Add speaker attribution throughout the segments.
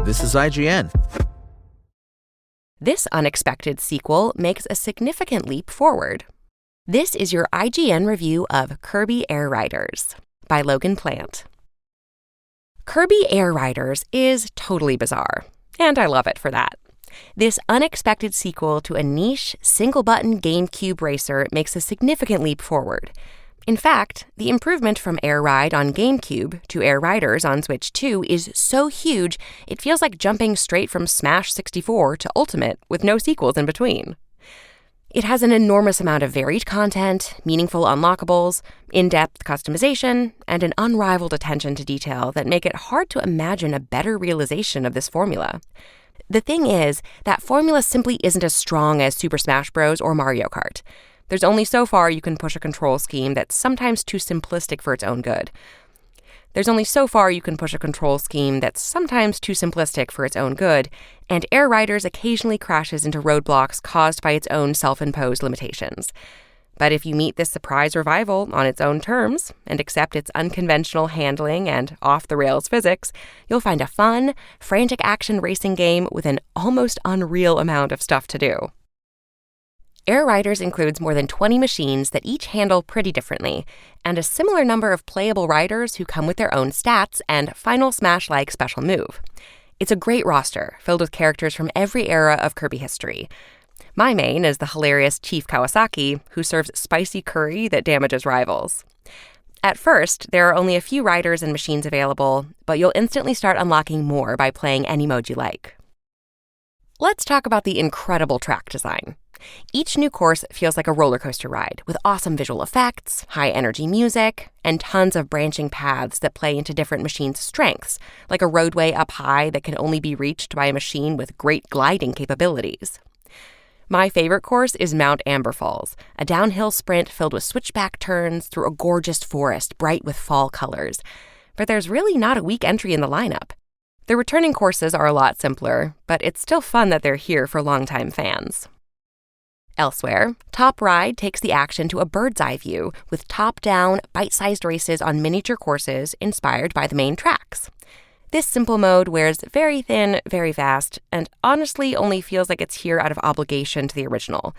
Speaker 1: This is IGN.
Speaker 2: This unexpected sequel makes a significant leap forward. This is your IGN review of Kirby Air Riders by Logan Plant. Kirby Air Riders is totally bizarre, and I love it for that. This unexpected sequel to a niche, single-button GameCube racer makes a significant leap forward. In fact, the improvement from Air Ride on GameCube to Air Riders on Switch 2 is so huge, it feels like jumping straight from Smash 64 to Ultimate with no sequels in between. It has an enormous amount of varied content, meaningful unlockables, in-depth customization, and an unrivaled attention to detail that make it hard to imagine a better realization of this formula. The thing is, that formula simply isn't as strong as Super Smash Bros. Or Mario Kart. There's only so far you can push a control scheme that's sometimes too simplistic for its own good. And Air Riders occasionally crashes into roadblocks caused by its own self-imposed limitations. But if you meet this surprise revival on its own terms and accept its unconventional handling and off-the-rails physics, you'll find a fun, frantic action racing game with an almost unreal amount of stuff to do. Air Riders includes more than 20 machines that each handle pretty differently, and a similar number of playable riders who come with their own stats and Final Smash-like special move. It's a great roster, filled with characters from every era of Kirby history. My main is the hilarious Chief Kawasaki, who serves spicy curry that damages rivals. At first, there are only a few riders and machines available, but you'll instantly start unlocking more by playing any mode you like. Let's talk about the incredible track design. Each new course feels like a roller coaster ride, with awesome visual effects, high-energy music, and tons of branching paths that play into different machines' strengths, like a roadway up high that can only be reached by a machine with great gliding capabilities. My favorite course is Mount Amber Falls, a downhill sprint filled with switchback turns through a gorgeous forest bright with fall colors. But there's really not a weak entry in the lineup. The returning courses are a lot simpler, but it's still fun that they're here for longtime fans. Elsewhere, Top Ride takes the action to a bird's-eye view with top-down, bite-sized races on miniature courses inspired by the main tracks. This simple mode wears very thin, very fast, and honestly only feels like it's here out of obligation to the original.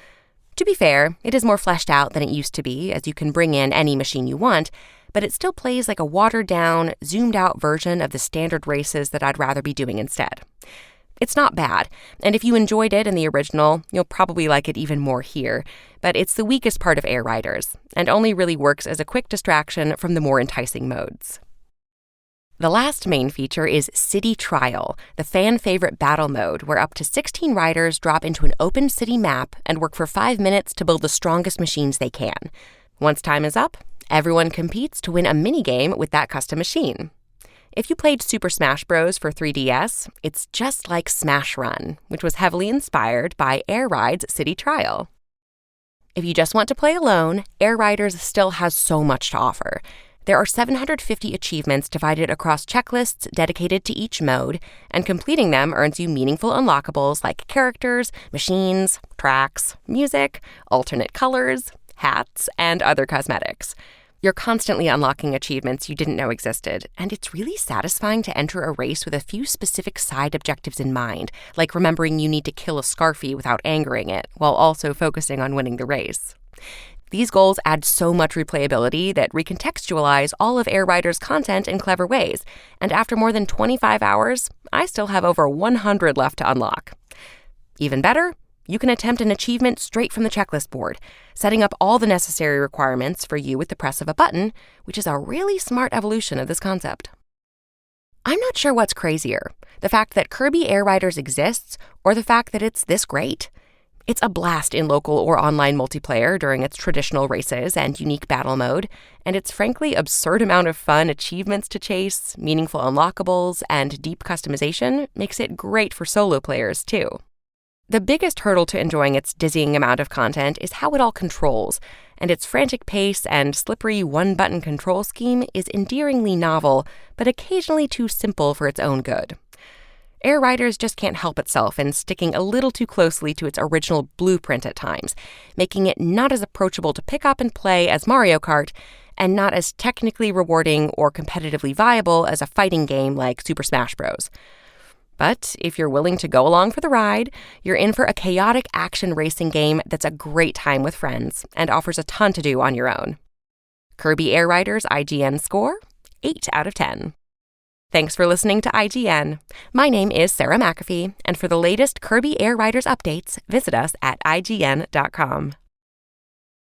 Speaker 2: To be fair, it is more fleshed out than it used to be, as you can bring in any machine you want, but it still plays like a watered-down, zoomed-out version of the standard races that I'd rather be doing instead. It's not bad, and if you enjoyed it in the original, you'll probably like it even more here, but it's the weakest part of Air Riders, and only really works as a quick distraction from the more enticing modes. The last main feature is City Trial, the fan-favorite battle mode where up to 16 riders drop into an open city map and work for 5 minutes to build the strongest machines they can. Once time is up, everyone competes to win a minigame with that custom machine. If you played Super Smash Bros. For 3DS, it's just like Smash Run, which was heavily inspired by Air Ride's City Trial. If you just want to play alone, Air Riders still has so much to offer. There are 750 achievements divided across checklists dedicated to each mode, and completing them earns you meaningful unlockables like characters, machines, tracks, music, alternate colors, hats, and other cosmetics. You're constantly unlocking achievements you didn't know existed, and it's really satisfying to enter a race with a few specific side objectives in mind, like remembering you need to kill a Scarfy without angering it, while also focusing on winning the race. These goals add so much replayability that recontextualize all of Air Riders' content in clever ways, and after more than 25 hours, I still have over 100 left to unlock. Even better, you can attempt an achievement straight from the checklist board, setting up all the necessary requirements for you with the press of a button, which is a really smart evolution of this concept. I'm not sure what's crazier, the fact that Kirby Air Riders exists or the fact that it's this great. It's a blast in local or online multiplayer during its traditional races and unique battle mode, and its frankly absurd amount of fun achievements to chase, meaningful unlockables, and deep customization makes it great for solo players too. The biggest hurdle to enjoying its dizzying amount of content is how it all controls, and its frantic pace and slippery one-button control scheme is endearingly novel, but occasionally too simple for its own good. Air Riders just can't help itself in sticking a little too closely to its original blueprint at times, making it not as approachable to pick up and play as Mario Kart, and not as technically rewarding or competitively viable as a fighting game like Super Smash Bros. But if you're willing to go along for the ride, you're in for a chaotic action racing game that's a great time with friends and offers a ton to do on your own. Kirby Air Riders IGN score, 8 out of 10. Thanks for listening to IGN. My name is Sarah McAfee, and for the latest Kirby Air Riders updates, visit us at IGN.com.